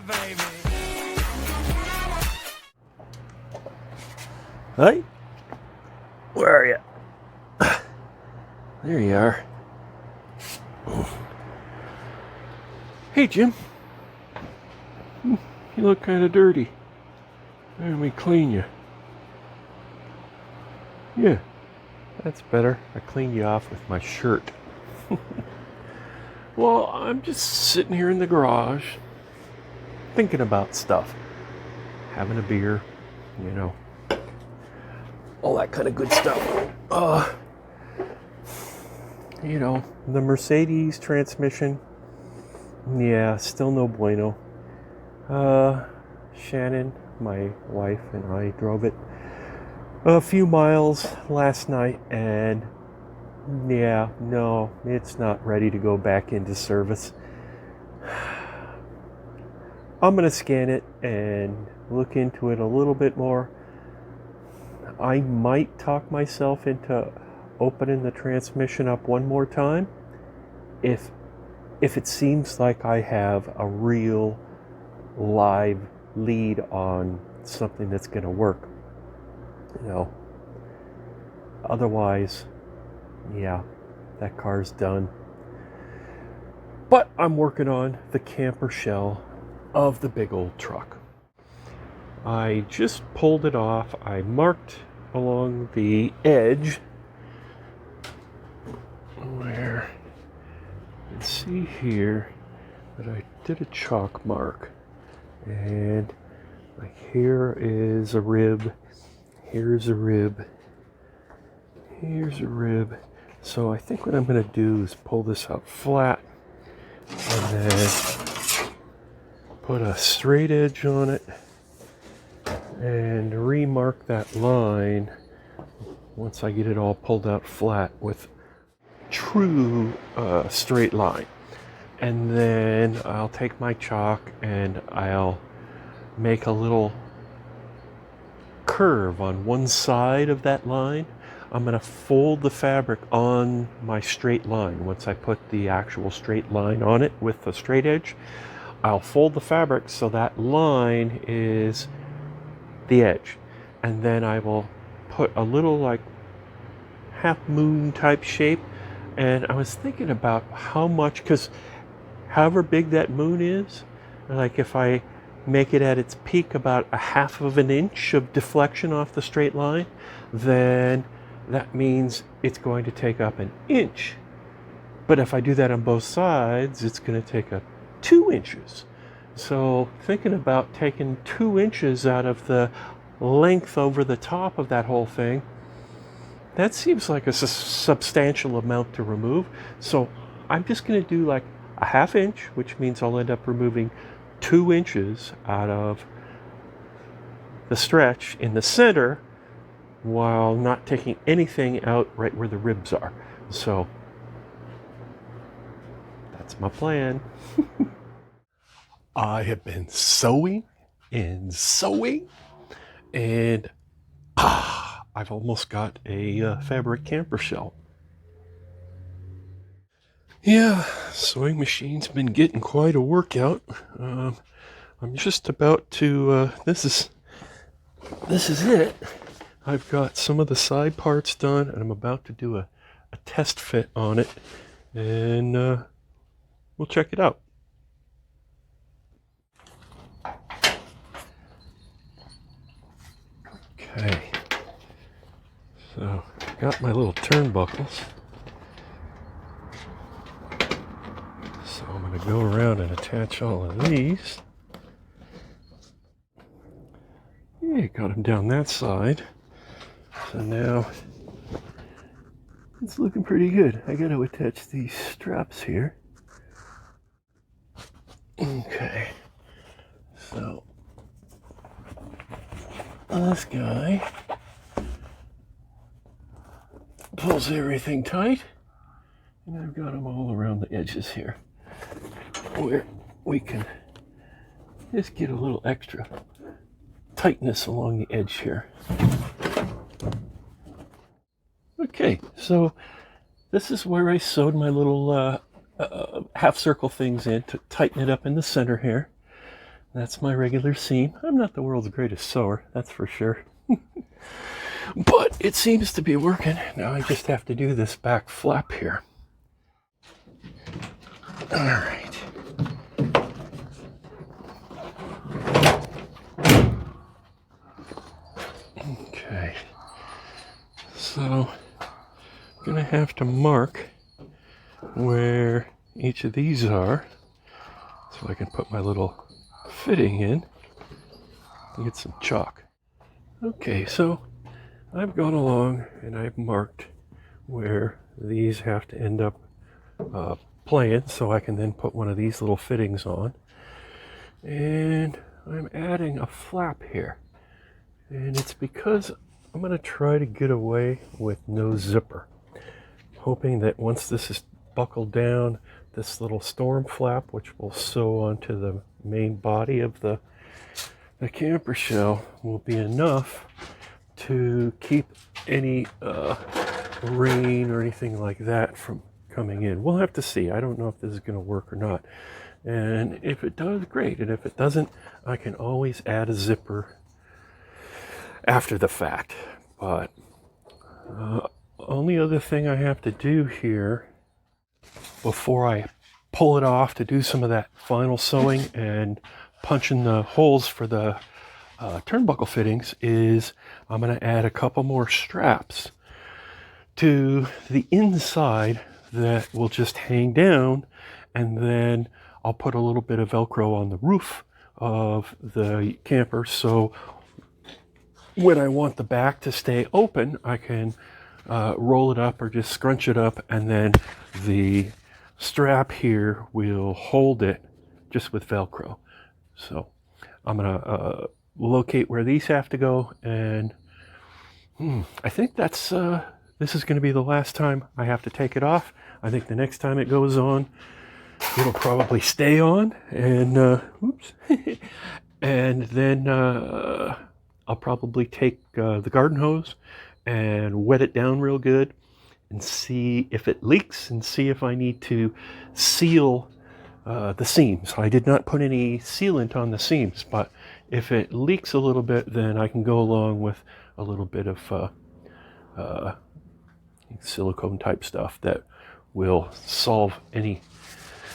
baby. Hey, where are you? There you are. Hey, Jim. You look kind of dirty. Let me clean you. Yeah, that's better. I cleaned you off with my shirt. Well, I'm just sitting here in the garage, thinking about stuff. Having a beer, you know. All that kind of good stuff. You know, the Mercedes transmission, yeah, still no bueno. Shannon, my wife, and I drove it a few miles last night, and yeah, no, it's not ready to go back into service. I'm going to scan it and look into it a little bit more. I might talk myself into opening the transmission up one more time if it seems like I have a real live lead on something that's going to work. You know, otherwise, yeah, that car's done. But I'm working on the camper shell of the big old truck. I just pulled it off. I marked along the edge where you can see here that I did a chalk mark, and like here is a rib, here's a rib, here's a rib. So I think what I'm going to do is pull this out flat and then put a straight edge on it and remark that line once I get it all pulled out flat with true straight line. And then I'll take my chalk and I'll make a little curve on one side of that line. I'm going to fold the fabric on my straight line. Once I put the actual straight line on it with the straight edge, I'll fold the fabric so that line is the edge. And then I will put a little like half moon type shape. And I was thinking about how much, because however big that moon is, like if I make it at its peak about a half of an inch of deflection off the straight line, then that means it's going to take up an inch. But if I do that on both sides, it's going to take up 2 inches. So thinking about taking 2 inches out of the length over the top of that whole thing, that seems like a substantial amount to remove. So I'm just going to do like a ½ inch, which means I'll end up removing 2 inches out of the stretch in the center while not taking anything out right where the ribs are. So that's my plan. I have been sewing and sewing, and I've almost got a fabric camper shell. Yeah, sewing machine's been getting quite a workout. I'm just about to, this is it. I've got some of the side parts done, and I'm about to do a test fit on it, and we'll check it out. Okay, so I've got my little turnbuckles. So I'm going to go around and attach all of these. Yeah, got them down that side. So now it's looking pretty good. I got to attach these straps here. Okay, so this guy pulls everything tight, and I've got them all around the edges here where we can just get a little extra tightness along the edge here. Okay, so this is where I sewed my little half circle things in to tighten it up in the center here. That's my regular seam. I'm not the world's greatest sewer, that's for sure. But it seems to be working. Now I just have to do this back flap here. All right. Okay. So I'm gonna have to mark where each of these are so I can put my little fitting in and get some chalk. Okay, so I've gone along and I've marked where these have to end up playing, so I can then put one of these little fittings on. And I'm adding a flap here, and it's because I'm going to try to get away with no zipper, hoping that once this is buckled down, this little storm flap, which will sew onto the main body of the camper shell, will be enough to keep any rain or anything like that from coming in. We'll have to see. I don't know if this is going to work or not. And if it does, great. And if it doesn't, I can always add a zipper after the fact. But only other thing I have to do here before I pull it off to do some of that final sewing and punch in the holes for the turnbuckle fittings is I'm going to add a couple more straps to the inside that will just hang down, and then I'll put a little bit of Velcro on the roof of the camper, so when I want the back to stay open, I can roll it up or just scrunch it up, and then the strap here will hold it just with Velcro. So I'm gonna locate where these have to go, and I think that's this is going to be the last time I have to take it off. I think the next time it goes on, it'll probably stay on, and oops, and then I'll probably take the garden hose and wet it down real good and see if it leaks, and see if I need to seal the seams. I did not put any sealant on the seams, but if it leaks a little bit, then I can go along with a little bit of silicone type stuff that will solve any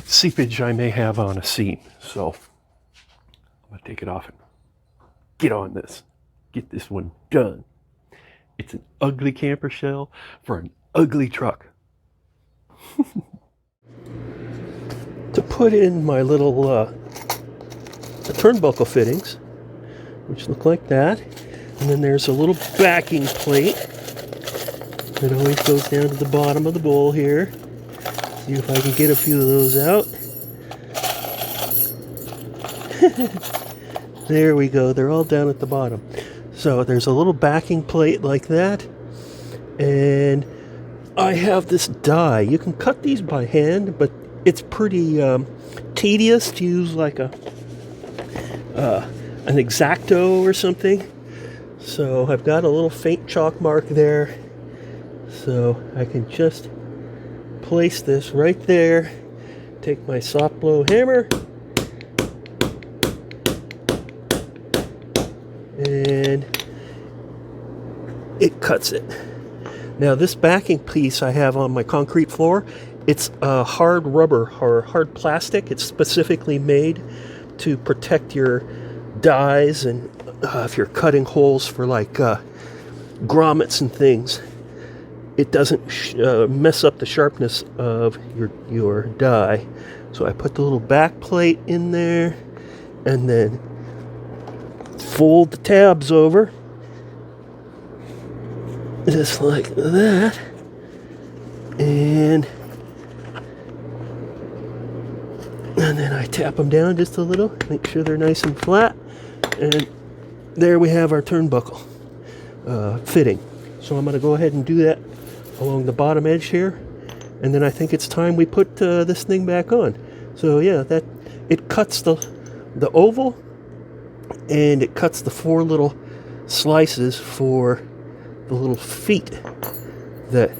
seepage I may have on a seam. So I'm gonna take it off and get on this, get this one done. It's an ugly camper shell for an ugly truck. To put in my little turnbuckle fittings, which look like that, and then there's a little backing plate that always goes down to the bottom of the bowl here. See if I can get a few of those out. There we go, they're all down at the bottom. So there's a little backing plate like that, and I have this die. You can cut these by hand, but it's pretty tedious to use like an X-Acto or something. So I've got a little faint chalk mark there, so I can just place this right there, take my soft blow hammer, and it cuts it. Now this backing piece I have on my concrete floor, it's hard rubber or hard plastic. It's specifically made to protect your dies, and if you're cutting holes for like grommets and things, it doesn't mess up the sharpness of your die. So I put the little back plate in there, and then fold the tabs over just like that, and then I tap them down just a little, make sure they're nice and flat, and there we have our turnbuckle fitting. So I'm going to go ahead and do that along the bottom edge here, and then I think it's time we put this thing back on. So yeah, that it cuts the oval, and it cuts the 4 little slices for the little feet that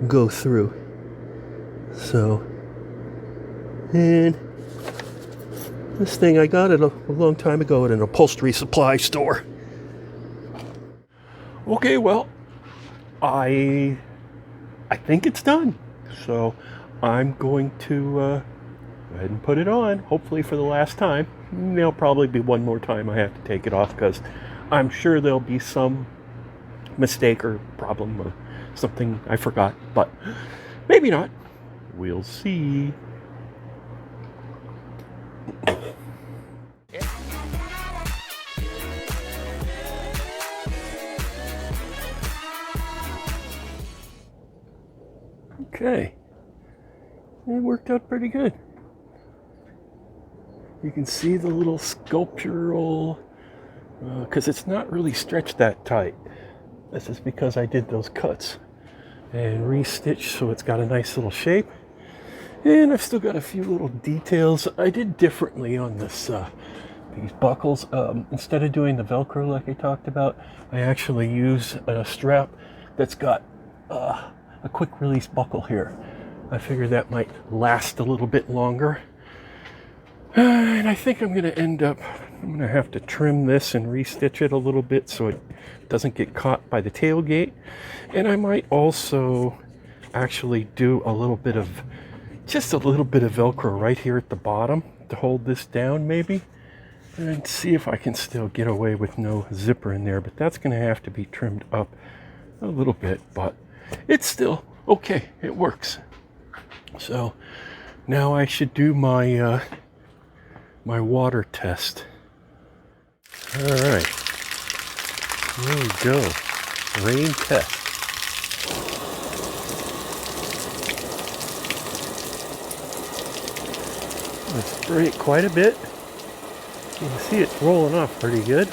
go through. So, and This thing I got it a long time ago at an upholstery supply store. Okay, well, I think it's done. So I'm going to go ahead and put it on, hopefully for the last time. There'll probably be one more time I have to take it off because I'm sure there'll be some mistake or problem or something I forgot, but maybe not. We'll see. Okay, it worked out pretty good. You can see the little sculptural, because it's not really stretched that tight. This is because I did those cuts and restitched so it's got a nice little shape. And I've still got a few little details I did differently on this these buckles. Instead of doing the Velcro like I talked about, I actually use a strap that's got a quick release buckle here. I figured that might last a little bit longer. And I think I'm going to have to trim this and restitch it a little bit so it doesn't get caught by the tailgate. And I might also actually do just a little bit of Velcro right here at the bottom to hold this down maybe. And see if I can still get away with no zipper in there. But that's going to have to be trimmed up a little bit. But it's still okay. It works. So now I should do my my water test. All right. There we go. Rain test. I'm going to spray it quite a bit. You can see it's rolling off pretty good.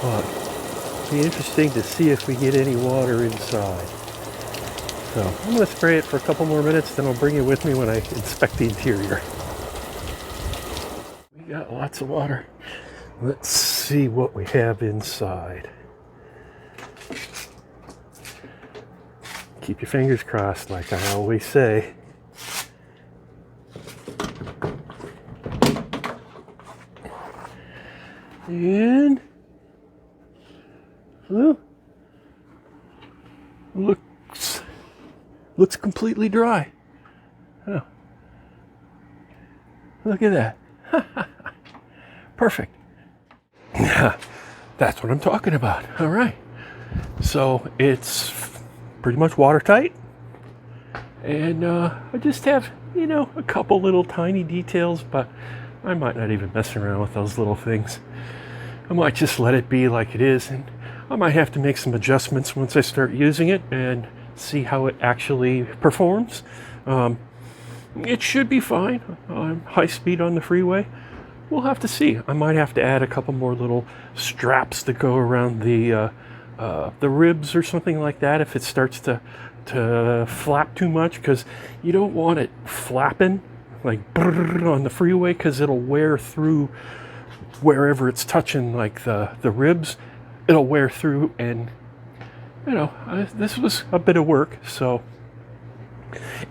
But it'll be interesting to see if we get any water inside. So I'm going to spray it for a couple more minutes, then I'll bring you with me when I inspect the interior. We got lots of water. Let's see what we have inside. Keep your fingers crossed, like I always say. And well, looks completely dry. Oh, look at that. Perfect. That's what I'm talking about. All right. So it's pretty much watertight. And I just have, a couple little tiny details, but I might not even mess around with those little things. I might just let it be like it is, and I might have to make some adjustments once I start using it and see how it actually performs. It should be fine. High speed on the freeway. We'll have to see. I might have to add a couple more little straps to go around the ribs or something like that if it starts to flap too much, because you don't want it flapping like on the freeway, because it'll wear through wherever it's touching, like the ribs. It'll wear through, and this was a bit of work, so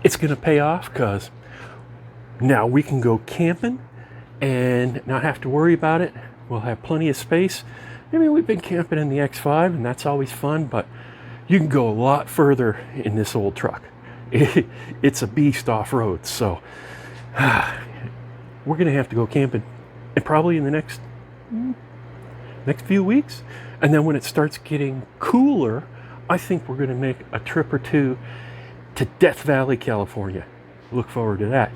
it's gonna pay off, because now we can go camping and not have to worry about it. We'll have plenty of space. I mean, we've been camping in the X5 and that's always fun, but you can go a lot further in this old truck. It's a beast off-road, so we're gonna have to go camping, and probably in the next few weeks. And then when it starts getting cooler, I think we're gonna make a trip or two to Death Valley, California. Look forward to that.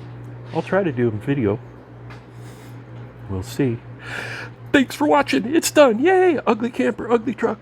I'll try to do a video. We'll see. Thanks for watching. It's done. Yay! Ugly camper, ugly truck.